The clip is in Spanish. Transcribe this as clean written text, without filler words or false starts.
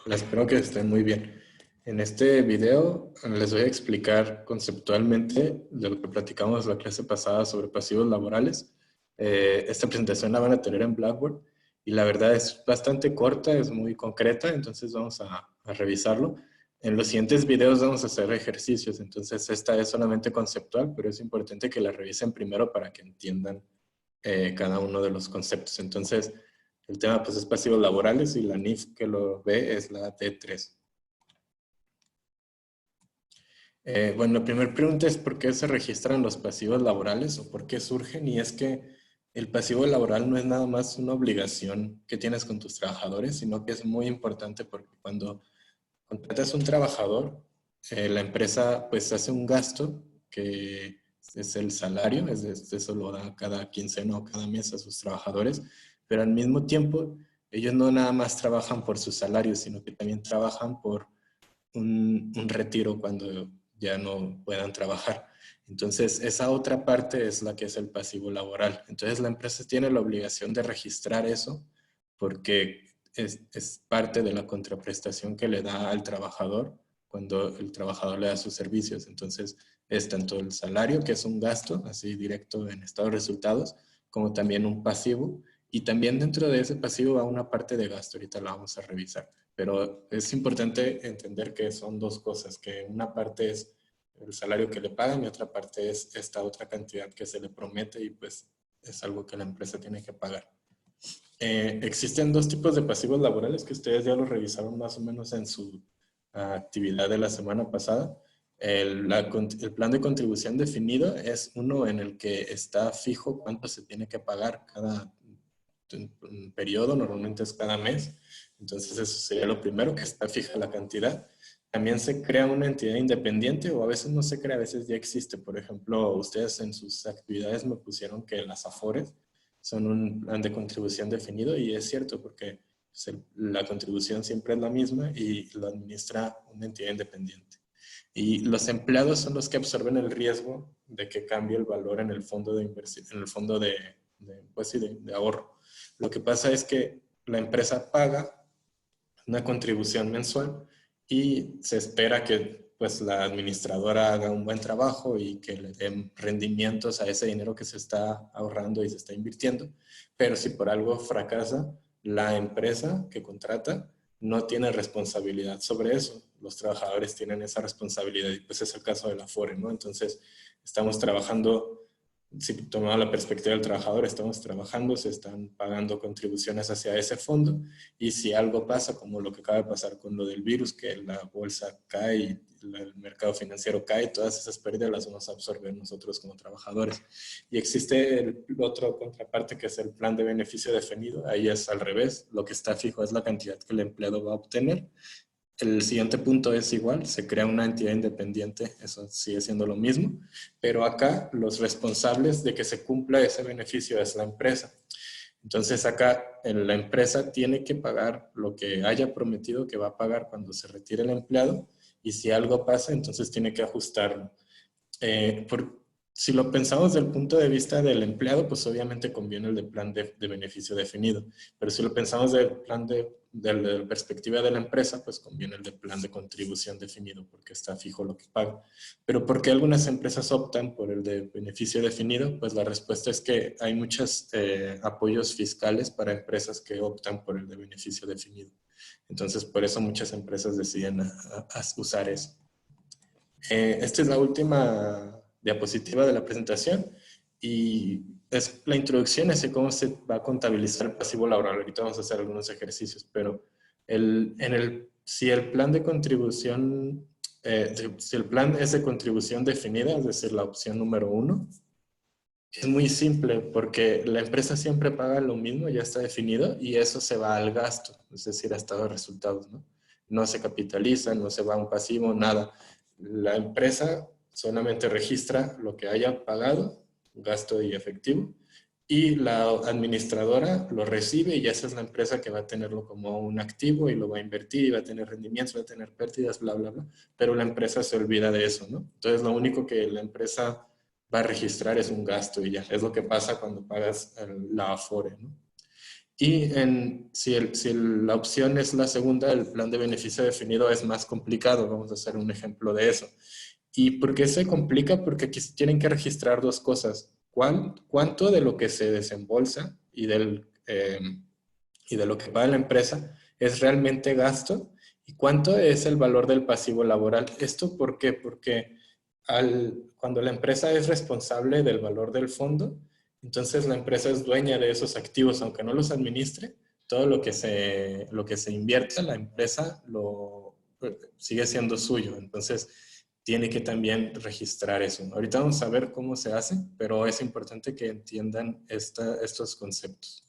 Espero que estén muy bien. En este video les voy a explicar conceptualmente de lo que platicamos la clase pasada sobre pasivos laborales. Esta presentación la van a tener en Blackboard y la verdad es bastante corta, es muy concreta, entonces vamos a revisarlo. En los siguientes videos vamos a hacer ejercicios, entonces esta es solamente conceptual, pero es importante que la revisen primero para que entiendan cada uno de los conceptos. Entonces, el tema pues es pasivos laborales y la NIF que lo ve es la D3. Bueno, la primera pregunta es ¿por qué se registran los pasivos laborales o por qué surgen? Y es que el pasivo laboral no es nada más una obligación que tienes con tus trabajadores, sino que es muy importante porque cuando contratas un trabajador, la empresa pues hace un gasto que es el salario, eso lo da cada quincena o cada mes a sus trabajadores, pero al mismo tiempo ellos no nada más trabajan por su salario, sino que también trabajan por un retiro cuando ya no puedan trabajar. Entonces, esa otra parte es la que es el pasivo laboral. Entonces, la empresa tiene la obligación de registrar eso porque es parte de la contraprestación que le da al trabajador cuando el trabajador le da sus servicios. Entonces, es tanto el salario, que es un gasto, así directo en estado de resultados, como también un pasivo. Y también dentro de ese pasivo va una parte de gasto, ahorita la vamos a revisar. Pero es importante entender que son dos cosas, que una parte es el salario que le pagan y otra parte es esta otra cantidad que se le promete y pues es algo que la empresa tiene que pagar. Existen dos tipos de pasivos laborales que ustedes ya lo revisaron más o menos en su actividad de la semana pasada. El plan de contribución definido es uno en el que está fijo cuánto se tiene que pagar cada periodo, normalmente es cada mes. Entonces eso sería lo primero, que está fija la cantidad. También se crea una entidad independiente o a veces no se crea, a veces ya existe. Por ejemplo, ustedes en sus actividades me pusieron que las AFORES son un plan de contribución definido y es cierto porque pues, la contribución siempre es la misma y lo administra una entidad independiente. Y los empleados son los que absorben el riesgo de que cambie el valor en el fondo de inversión, en el fondo pues sí, de ahorro. Lo que pasa es que la empresa paga una contribución mensual y se espera que pues la administradora haga un buen trabajo y que le den rendimientos a ese dinero que se está ahorrando y se está invirtiendo. Pero si por algo fracasa, la empresa que contrata no tiene responsabilidad sobre eso. Los trabajadores tienen esa responsabilidad y pues es el caso de la FORE, ¿no? Entonces estamos trabajando, si tomamos la perspectiva del trabajador, estamos trabajando, se están pagando contribuciones hacia ese fondo y si algo pasa, como lo que acaba de pasar con lo del virus, que la bolsa cae y el mercado financiero cae, todas esas pérdidas las vamos a absorber nosotros como trabajadores. Y existe el otro contraparte que es el plan de beneficio definido, ahí es al revés, lo que está fijo es la cantidad que el empleado va a obtener. El siguiente punto es igual, se crea una entidad independiente, eso sigue siendo lo mismo, pero acá los responsables de que se cumpla ese beneficio es la empresa. Entonces acá la empresa tiene que pagar lo que haya prometido que va a pagar cuando se retire el empleado y si algo pasa, entonces tiene que ajustarlo. Si lo pensamos desde el punto de vista del empleado, pues obviamente conviene el de plan de beneficio definido. Pero si lo pensamos de la perspectiva de la empresa, pues conviene el de plan de contribución definido porque está fijo lo que paga. Pero ¿por qué algunas empresas optan por el de beneficio definido? Pues la respuesta es que hay muchos apoyos fiscales para empresas que optan por el de beneficio definido. Entonces, por eso muchas empresas deciden a usar eso. Esta es la última diapositiva de la presentación y es la introducción hacia cómo se va a contabilizar el pasivo laboral. Ahorita vamos a hacer algunos ejercicios, pero si el plan de contribución, si el plan es de contribución definida, es decir, la opción número 1, es muy simple porque la empresa siempre paga lo mismo, ya está definido, y eso se va al gasto, es decir, a estado de resultados, ¿no? No se capitaliza, no se va a un pasivo, nada. La empresa solamente registra lo que haya pagado, gasto y efectivo, y la administradora lo recibe y esa es la empresa que va a tenerlo como un activo y lo va a invertir y va a tener rendimientos, va a tener pérdidas, bla, bla, bla. Pero la empresa se olvida de eso, ¿no? Entonces, lo único que la empresa va a registrar es un gasto y ya. Es lo que pasa cuando pagas la Afore, ¿no? Y si la opción es la segunda, el plan de beneficio definido es más complicado. Vamos a hacer un ejemplo de eso. ¿Y por qué se complica? Porque aquí se tienen que registrar dos cosas. ¿Cuánto de lo que se desembolsa y de lo que paga la empresa es realmente gasto? ¿Y cuánto es el valor del pasivo laboral? ¿Esto por qué? Porque cuando la empresa es responsable del valor del fondo, entonces la empresa es dueña de esos activos, aunque no los administre, todo lo que se invierta, la empresa sigue siendo suyo. Entonces, tiene que también registrar eso. Ahorita vamos a ver cómo se hace, pero es importante que entiendan estos conceptos.